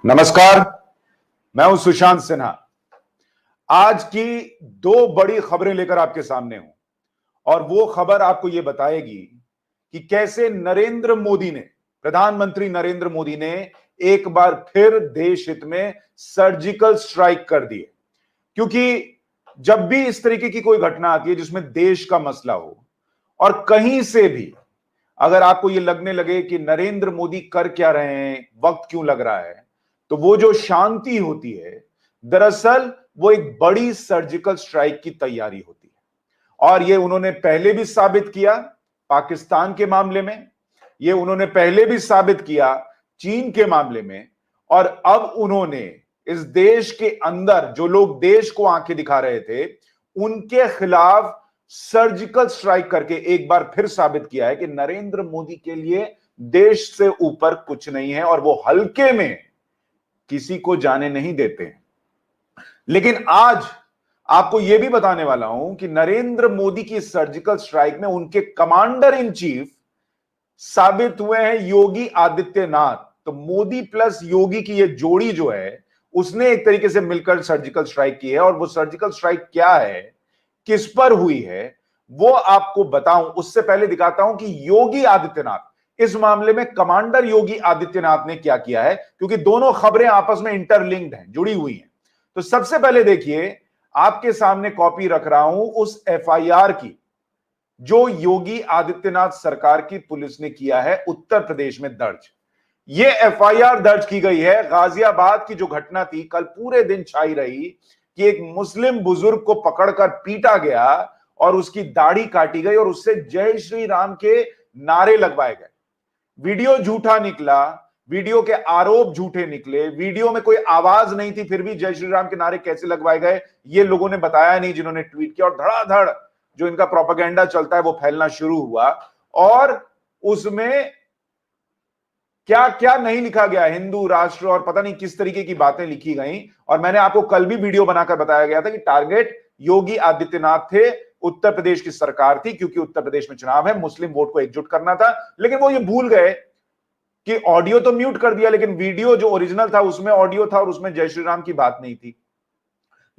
नमस्कार, मैं हूं सुशांत सिन्हा। आज की दो बड़ी खबरें लेकर आपके सामने हूं और वो खबर आपको यह बताएगी कि कैसे प्रधानमंत्री नरेंद्र मोदी ने एक बार फिर देश हित में सर्जिकल स्ट्राइक कर दी है। क्योंकि जब भी इस तरीके की कोई घटना आती है जिसमें देश का मसला हो और कहीं से भी अगर आपको यह लगने लगे कि नरेंद्र मोदी कर क्या रहे हैं, वक्त क्यों लग रहा है, तो वो जो शांति होती है दरअसल वो एक बड़ी सर्जिकल स्ट्राइक की तैयारी होती है। और ये उन्होंने पहले भी साबित किया पाकिस्तान के मामले में, ये उन्होंने पहले भी साबित किया चीन के मामले में, और अब उन्होंने इस देश के अंदर जो लोग देश को आंखें दिखा रहे थे उनके खिलाफ सर्जिकल स्ट्राइक करके एक बार फिर साबित किया है कि नरेंद्र मोदी के लिए देश से ऊपर कुछ नहीं है और वो हल्के में किसी को जाने नहीं देते। लेकिन आज आपको यह भी बताने वाला हूं कि नरेंद्र मोदी की सर्जिकल स्ट्राइक में उनके कमांडर इन चीफ साबित हुए हैं योगी आदित्यनाथ। तो मोदी प्लस योगी की यह जोड़ी जो है उसने एक तरीके से मिलकर सर्जिकल स्ट्राइक की है। और वो सर्जिकल स्ट्राइक क्या है, किस पर हुई है, वो आपको बताऊं उससे पहले दिखाता हूं कि योगी आदित्यनाथ इस मामले में कमांडर योगी आदित्यनाथ ने क्या किया है, क्योंकि दोनों खबरें आपस में इंटरलिंक्ड हैं, जुड़ी हुई हैं। तो सबसे पहले देखिए, आपके सामने कॉपी रख रहा हूं उस एफआईआर की जो योगी आदित्यनाथ सरकार की पुलिस ने किया है उत्तर प्रदेश में दर्ज। यह एफआईआर दर्ज की गई है गाजियाबाद की जो घटना थी, कल पूरे दिन छाई रही कि एक मुस्लिम बुजुर्ग को पकड़कर पीटा गया और उसकी दाढ़ी काटी गई और उससे जय श्री राम के नारे लगवाए गए। वीडियो झूठा निकला, वीडियो के आरोप झूठे निकले, वीडियो में कोई आवाज नहीं थी, फिर भी जय श्री राम के नारे कैसे लगवाए गए ये लोगों ने बताया नहीं जिन्होंने ट्वीट किया। और धड़ाधड़ जो इनका प्रोपेगेंडा चलता है वो फैलना शुरू हुआ और उसमें क्या क्या नहीं लिखा गया, हिंदू राष्ट्र और पता नहीं किस तरीके की बातें लिखी गई। और मैंने आपको कल भी वीडियो बनाकर बताया गया था कि टारगेट योगी आदित्यनाथ थे, उत्तर प्रदेश की सरकार थी, क्योंकि उत्तर प्रदेश में चुनाव है, मुस्लिम वोट को एकजुट करना था। लेकिन वो ये भूल गए कि ऑडियो तो म्यूट कर दिया, लेकिन वीडियो जो ओरिजिनल था उसमें ऑडियो था और उसमें जय श्री राम की बात नहीं थी।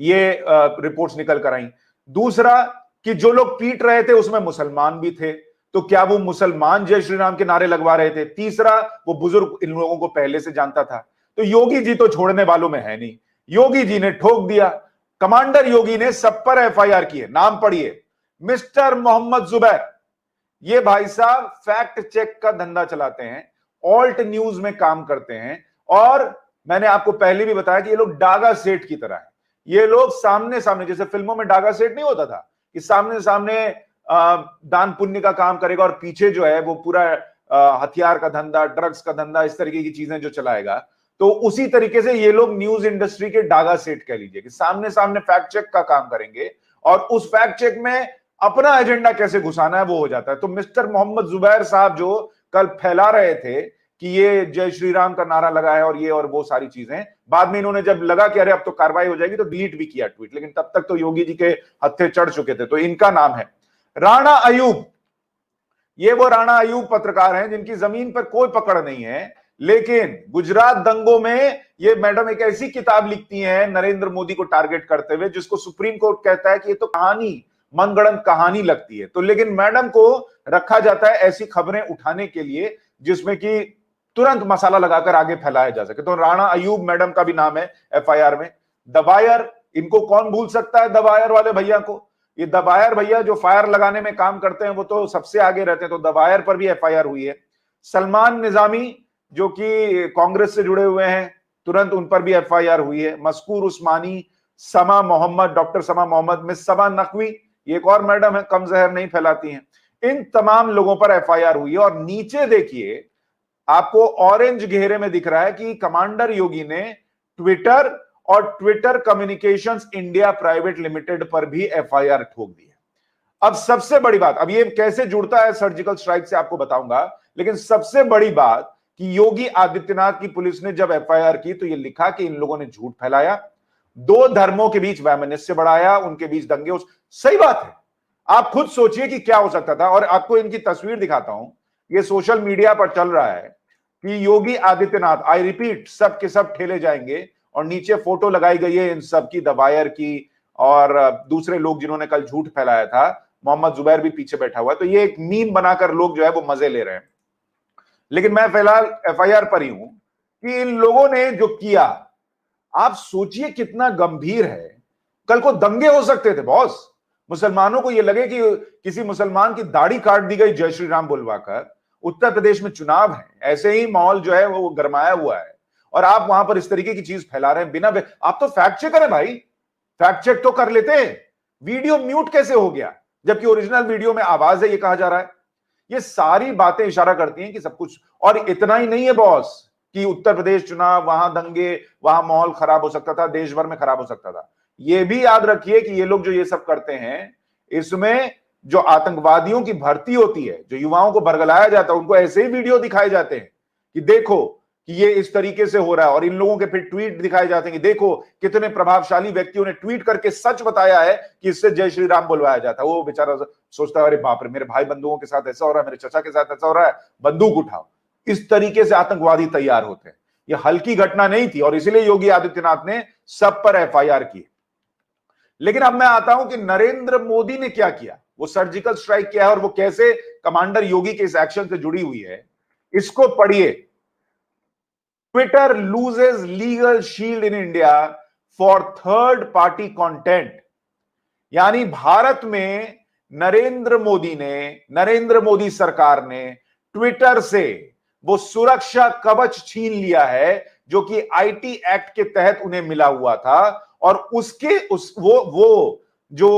ये रिपोर्ट्स निकल कर आई। दूसरा कि जो लोग पीट रहे थे उसमें मुसलमान भी थे, तो क्या वो मुसलमान जय श्री राम के नारे लगवा रहे थे? तीसरा, वो बुजुर्ग इन लोगों को पहले से जानता था। तो योगी जी तो छोड़ने वालों में है नहीं, योगी जी ने ठोक दिया। कमांडर योगी ने सब पर एफआईआर की है। नाम पढ़िए, मिस्टर मोहम्मद जुबैर। ये भाई साहब फैक्ट चेक का धंधा चलाते हैं, ऑल्ट न्यूज में काम करते हैं, और मैंने आपको पहले भी बताया कि ये लोग डागा सेठ की तरह है। ये लोग सामने सामने, जैसे फिल्मों में डागा सेठ नहीं होता था कि सामने सामने दान पुण्य का काम करेगा और पीछे जो है वो पूरा हथियार का धंधा, ड्रग्स का धंधा, इस तरीके की चीजें जो चलाएगा। तो उसी तरीके से ये लोग न्यूज इंडस्ट्री के डागा सेठ कह लीजिए कि सामने सामने फैक्ट चेक का काम करेंगे और उस फैक्ट चेक में अपना एजेंडा कैसे घुसाना है वो हो जाता है। तो मिस्टर मोहम्मद जुबैर साहब जो कल फैला रहे थे कि ये जय श्री राम का नारा लगा है और ये और वो सारी चीजें, बाद में इन्होंने जब लगा कि अरे अब तो कार्रवाई हो जाएगी तो डिलीट भी किया ट्वीट, लेकिन तब तक तो योगी जी के हत्थे चढ़ चुके थे। तो इनका नाम है राणा अयूब। ये वो राणा अयूब पत्रकार हैं जिनकी जमीन पर कोई पकड़ नहीं है, लेकिन गुजरात दंगों में ये मैडम एक ऐसी किताब लिखती हैं नरेंद्र मोदी को टारगेट करते हुए जिसको सुप्रीम कोर्ट कहता है कि ये तो कहानी, मनगढ़ंत कहानी लगती है। तो लेकिन मैडम को रखा जाता है ऐसी खबरें उठाने के लिए जिसमें कि तुरंत मसाला लगाकर आगे फैलाया जा सके। तो राणा अयूब मैडम का भी नाम है एफआईआर में। दबायर, इनको कौन भूल सकता है दबायर वाले भैया को? ये दबायर भैया जो फायर लगाने में काम करते हैं वो तो सबसे आगे रहते हैं, तो दबायर पर भी एफआईआर हुई है। सलमान निजामी जो कि कांग्रेस से जुड़े हुए हैं, तुरंत उन पर भी एफआईआर हुई है। मस्कूर उस्मानी, समा मोहम्मद, डॉक्टर समा मोहम्मद, मिस समा नकवी, ये एक और मैडम है, कम जहर नहीं फैलाती हैं। इन तमाम लोगों पर एफआईआर हुई है। और नीचे देखिए, आपको ऑरेंज घेरे में दिख रहा है कि कमांडर योगी ने ट्विटर और Twitter communications India private limited पर भी एफआईआर ठोक दी है। अब सबसे बड़ी बात, अब ये कैसे जुड़ता है सर्जिकल स्ट्राइक से आपको बताऊंगा, लेकिन सबसे बड़ी बात कि योगी आदित्यनाथ की पुलिस ने जब एफआईआर की तो ये लिखा कि इन लोगों ने झूठ फैलाया, दो धर्मों के बीच वैमनस्य बढ़ाया, उनके बीच दंगे। सही बात है, आप खुद सोचिए कि क्या हो सकता था। और आपको इनकी तस्वीर दिखाता हूं, ये सोशल मीडिया पर चल रहा है। कि योगी आदित्यनाथ, आई रिपीट, सब के सब ठेले जाएंगे। और नीचे फोटो लगाई गई है इन सब की, दबायर की और दूसरे लोग जिन्होंने कल झूठ फैलाया था। मोहम्मद जुबैर भी पीछे बैठा हुआ है। तो ये एक मीम बनाकर लोग जो है वो मजे ले रहे हैं। लेकिन मैं फिलहाल एफआईआर पर ही हूं कि इन लोगों ने जो किया, आप सोचिए कितना गंभीर है। कल को दंगे हो सकते थे बॉस। मुसलमानों को यह लगे कि किसी मुसलमान की दाढ़ी काट दी गई जय श्री राम बुलवाकर। उत्तर प्रदेश में चुनाव है, ऐसे ही माहौल जो है वो गरमाया हुआ है, और आप वहां पर इस तरीके की चीज फैला रहे हैं बिना आप तो फैक्ट चेक करें भाई, फैक्ट चेक तो कर लेते हैं। वीडियो म्यूट कैसे हो गया जबकि ओरिजिनल वीडियो में आवाज है, ये कहा जा रहा है। ये सारी बातें इशारा करती हैं कि सब कुछ। और इतना ही नहीं है बॉस कि उत्तर प्रदेश चुनाव, वहां दंगे, वहां माहौल खराब हो सकता था, देश भर में खराब हो सकता था। ये भी याद रखिए कि ये लोग जो ये सब करते हैं, इसमें जो आतंकवादियों की भर्ती होती है, जो युवाओं को बरगलाया जाता है, उनको ऐसे ही वीडियो दिखाए जाते हैं कि देखो कि ये इस तरीके से हो रहा है। और इन लोगों के फिर ट्वीट दिखाए जाते हैं कि देखो कितने प्रभावशाली व्यक्तियों ने ट्वीट करके सच बताया है कि इससे जय श्री राम बुलवाया जाता है। वो बेचारा सोचता है अरे बाप रे, मेरे भाई बंधुओं के साथ ऐसा हो रहा है, मेरे चचा के साथ ऐसा हो रहा है, बंदूक उठाओ। इस तरीके से आतंकवादी तैयार होते हैं। ये हल्की घटना नहीं थी और इसीलिए योगी आदित्यनाथ ने सब पर एफआईआर की। लेकिन अब मैं आता हूं कि नरेंद्र मोदी ने क्या किया, वो सर्जिकल स्ट्राइक किया है और वो कैसे कमांडर योगी के इस एक्शन से जुड़ी हुई है, इसको पढ़िए। Twitter loses legal shield in India for third party content. यानी भारत में नरेंद्र मोदी सरकार ने ट्विटर से वो सुरक्षा कवच छीन लिया है जो कि आईटी एक्ट के तहत उन्हें मिला हुआ था। और उसके वो जो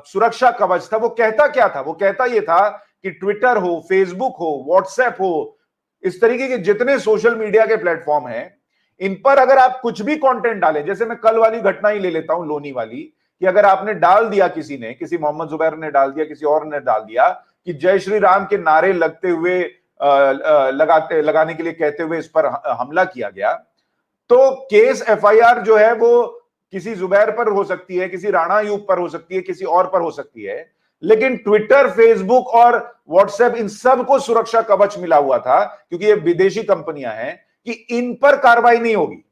सुरक्षा कवच था वो कहता क्या था, वो कहता ये था कि ट्विटर हो, फेसबुक हो, व्हाट्सएप हो, इस तरीके के जितने सोशल मीडिया के प्लेटफॉर्म हैं, इन पर अगर आप कुछ भी कंटेंट डालें, जैसे मैं कल वाली घटना ही ले लेता हूं लोनी वाली, कि अगर आपने डाल दिया, किसी मोहम्मद जुबैर ने डाल दिया, किसी और ने डाल दिया कि जय श्री राम के नारे लगते हुए लगाने के लिए कहते हुए इस पर हमला किया गया, तो केस एफआईआर जो है वो किसी जुबैर पर हो सकती है, किसी राणा यूब पर हो सकती है, किसी और पर हो सकती है। लेकिन ट्विटर, फेसबुक और व्हाट्सएप, इन सब को सुरक्षा कवच मिला हुआ था क्योंकि ये विदेशी कंपनियां हैं, कि इन पर कार्रवाई नहीं होगी।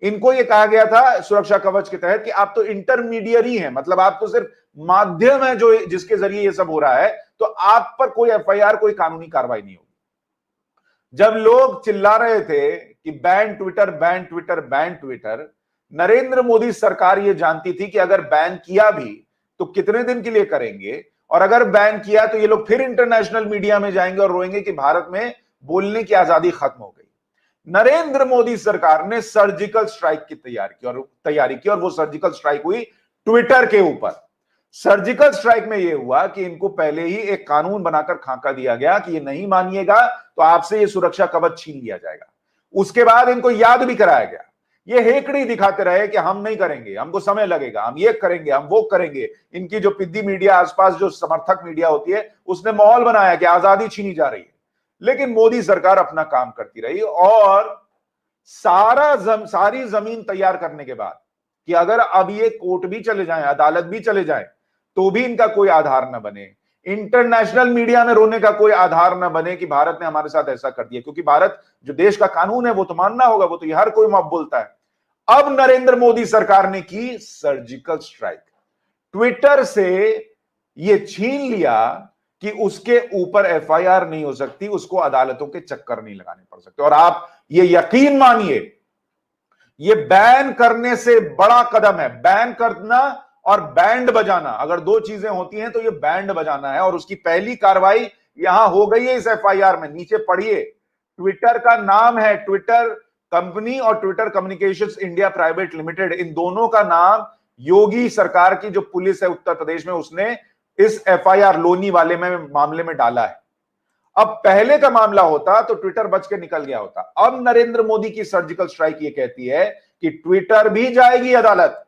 इनको ये कहा गया था सुरक्षा कवच के तहत कि आप तो इंटरमीडियरी हैं, मतलब आप तो सिर्फ माध्यम है जो जिसके जरिए ये सब हो रहा है, तो आप पर कोई एफआईआर, कोई कानूनी कार्रवाई नहीं होगी। जब लोग चिल्ला रहे थे कि ban Twitter, ban Twitter, ban Twitter, Narendra Modi सरकार ये जानती थी कि अगर बैन किया भी तो कितने दिन के लिए करेंगे, और अगर बैन किया तो ये लोग फिर इंटरनेशनल मीडिया में जाएंगे और रोएंगे कि भारत में बोलने की आजादी खत्म हो गई। नरेंद्र मोदी सरकार ने सर्जिकल स्ट्राइक की तैयारी की और वो सर्जिकल स्ट्राइक हुई ट्विटर के ऊपर। सर्जिकल स्ट्राइक में यह हुआ कि इनको पहले ही एक कानून बनाकर खाका दिया गया कि ये नहीं मानिएगा तो आपसे ये सुरक्षा कवच छीन लिया जाएगा। उसके बाद इनको याद भी कराया गया। ये हेकड़ी दिखाते रहे कि हम नहीं करेंगे, हमको समय लगेगा, हम ये करेंगे, हम वो करेंगे। इनकी जो पिद्दी मीडिया, आसपास जो समर्थक मीडिया होती है, उसने माहौल बनाया कि आजादी छीनी जा रही है। लेकिन मोदी सरकार अपना काम करती रही और सारी जमीन तैयार करने के बाद कि अगर अब ये कोर्ट भी चले जाएं, अदालत भी चले जाएं, तो भी इनका कोई आधार न बने, इंटरनेशनल मीडिया में रोने का कोई आधार न बने कि भारत ने हमारे साथ ऐसा कर दिया। क्योंकि भारत जो देश का कानून है वो तो मानना होगा, वो तो ये हर कोई माफ बोलता है। अब नरेंद्र मोदी सरकार ने की सर्जिकल स्ट्राइक, ट्विटर से ये छीन लिया कि उसके ऊपर एफआईआर नहीं हो सकती, उसको अदालतों के चक्कर नहीं लगाने पड़ सकते। और आप ये यकीन मानिए, ये बैन करने से बड़ा कदम है। बैन करना और बैंड बजाना, अगर दो चीजें होती हैं तो ये बैंड बजाना है। और उसकी पहली कार्रवाई यहां हो गई है इस एफआईआर में। नीचे पढ़िए, ट्विटर का नाम है ट्विटर कंपनी और Twitter communications India private limited, इन दोनों का नाम योगी सरकार की जो पुलिस है उत्तर प्रदेश में, उसने इस एफआईआर लोनी वाले में मामले में डाला है। अब पहले का मामला होता तो ट्विटर बच के निकल गया होता। अब नरेंद्र मोदी की सर्जिकल स्ट्राइक ये कहती है कि ट्विटर भी जाएगी अदालत,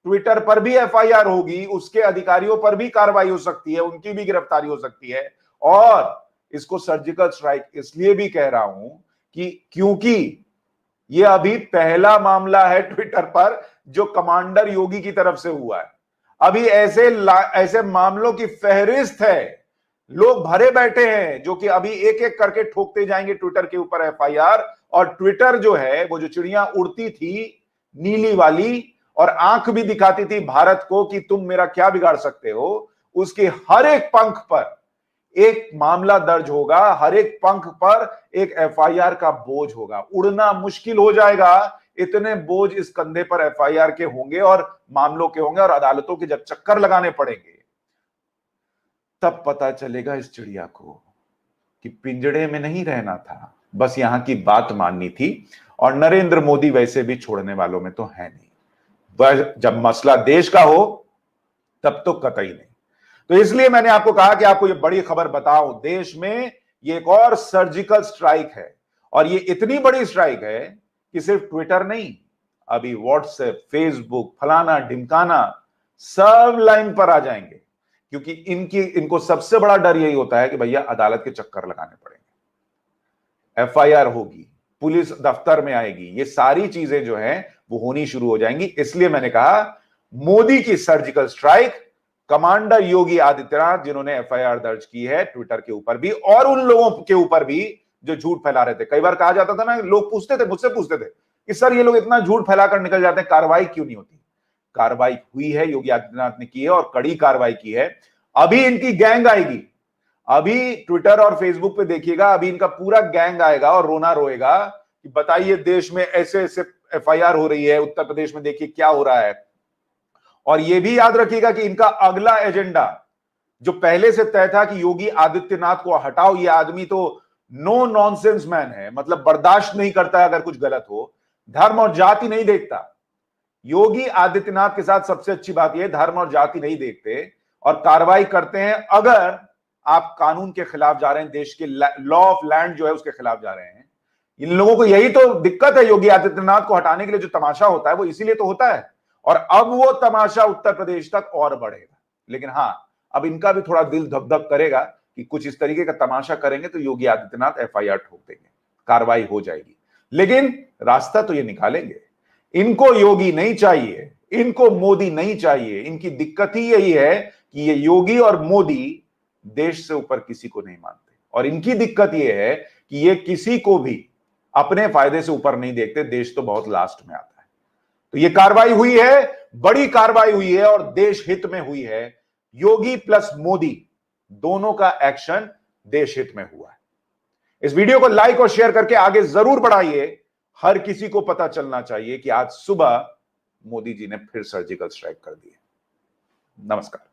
ट्विटर पर भी एफआईआर होगी, उसके अधिकारियों पर भी कार्रवाई हो सकती है, उनकी भी गिरफ्तारी हो सकती है। और इसको सर्जिकल स्ट्राइक इसलिए भी कह रहा हूं कि क्योंकि ये अभी पहला मामला है ट्विटर पर जो कमांडर योगी की तरफ से हुआ है। अभी ऐसे मामलों की फहरिस्त है लोग भरे बैठे हैं जो कि अभी एक एक करके ठोकते जाएंगे ट्विटर के ऊपर एफआईआर। और ट्विटर जो है, वो जो चिड़िया उड़ती थी नीली वाली और आंख भी दिखाती थी भारत को कि तुम मेरा क्या बिगाड़ सकते हो, उसके हर एक पंख पर एक मामला दर्ज होगा, हर एक पंख पर एक एफआईआर का बोझ होगा। उड़ना मुश्किल हो जाएगा, इतने बोझ इस कंधे पर एफआईआर के होंगे और मामलों के होंगे, और अदालतों के जब चक्कर लगाने पड़ेंगे तब पता चलेगा इस चिड़िया को कि पिंजड़े में नहीं रहना था, बस यहां की बात माननी थी। और नरेंद्र मोदी वैसे भी छोड़ने वालों में तो है नहीं, वह जब मसला देश का हो तब तो कतई नहीं। तो इसलिए मैंने आपको कहा कि आपको ये बड़ी खबर बताऊं, देश में ये एक और सर्जिकल स्ट्राइक है। और ये इतनी बड़ी स्ट्राइक है कि सिर्फ ट्विटर नहीं, अभी व्हाट्सएप, फेसबुक, फलाना ढिमकाना सब लाइन पर आ जाएंगे, क्योंकि इनको सबसे बड़ा डर यही होता है कि भैया अदालत के चक्कर लगाने पड़ेंगे, एफआईआर होगी, पुलिस दफ्तर में आएगी, ये सारी चीजें जो हैं वो होनी शुरू हो जाएंगी। इसलिए मैंने कहा मोदी की surgical strike, commander Yogi Adityanath जिन्होंने एफआईआर दर्ज की है ट्विटर के ऊपर भी और उन लोगों के ऊपर भी जो झूठ फैला रहे थे। कई बार कहा जाता था ना, लोग पूछते थे, मुझसे पूछते थे कि सर ये लोग इतना झूठ फैलाकर निकल जाते हैं, कार्रवाई क्यों नहीं होती? कार्रवाई हुई है, योगी आदित्यनाथ ने की है और कड़ी कार्रवाई की है। अभी इनकी गैंग आएगी, अभी ट्विटर और फेसबुक पे देखिएगा, अभी इनका पूरा गैंग आएगा और रोना रोएगा कि बताइए देश में ऐसे ऐसे एफआईआर हो रही है, उत्तर प्रदेश में देखिए क्या हो रहा है। और यह भी याद रखिएगा कि इनका अगला एजेंडा जो पहले से तय था कि योगी आदित्यनाथ को हटाओ, यह आदमी तो नो नॉनसेंस मैन है, मतलब बर्दाश्त नहीं करता अगर कुछ गलत हो, धर्म और जाति नहीं देखता। योगी आदित्यनाथ के साथ सबसे अच्छी बात यह, धर्म और जाति नहीं देखते और कार्रवाई करते हैं अगर आप कानून के खिलाफ जा रहे हैं, देश के लॉ ऑफ लैंड जो है उसके खिलाफ जा रहे हैं। इन लोगों को यही तो दिक्कत है, योगी आदित्यनाथ को हटाने के लिए जो तमाशा होता है वो इसीलिए तो होता है, और अब वो तमाशा उत्तर प्रदेश तक और बढ़ेगा। लेकिन हां, अब इनका भी थोड़ा दिल धक धक करेगा कि कुछ इस तरीके का तमाशा करेंगे तो योगी आदित्यनाथ एफआईआर ठोक देंगे, कार्रवाई हो जाएगी, लेकिन रास्ता तो ये निकालेंगे। इनको योगी नहीं चाहिए, इनको मोदी नहीं चाहिए। इनकी दिक्कत ही यही है कि ये योगी और मोदी देश से ऊपर किसी को नहीं मानते, और इनकी दिक्कत यह है कि ये किसी को भी अपने फायदे से ऊपर नहीं देखते, देश तो बहुत लास्ट में आता है। तो ये कार्रवाई हुई है, बड़ी कार्रवाई हुई है और देश हित में हुई है। योगी प्लस मोदी दोनों का एक्शन देश हित में हुआ है। इस वीडियो को लाइक और शेयर करके आगे जरूर बढ़ाइए। हर किसी को पता चलना चाहिए कि आज सुबह मोदी जी ने फिर सर्जिकल स्ट्राइक कर दी है। नमस्कार।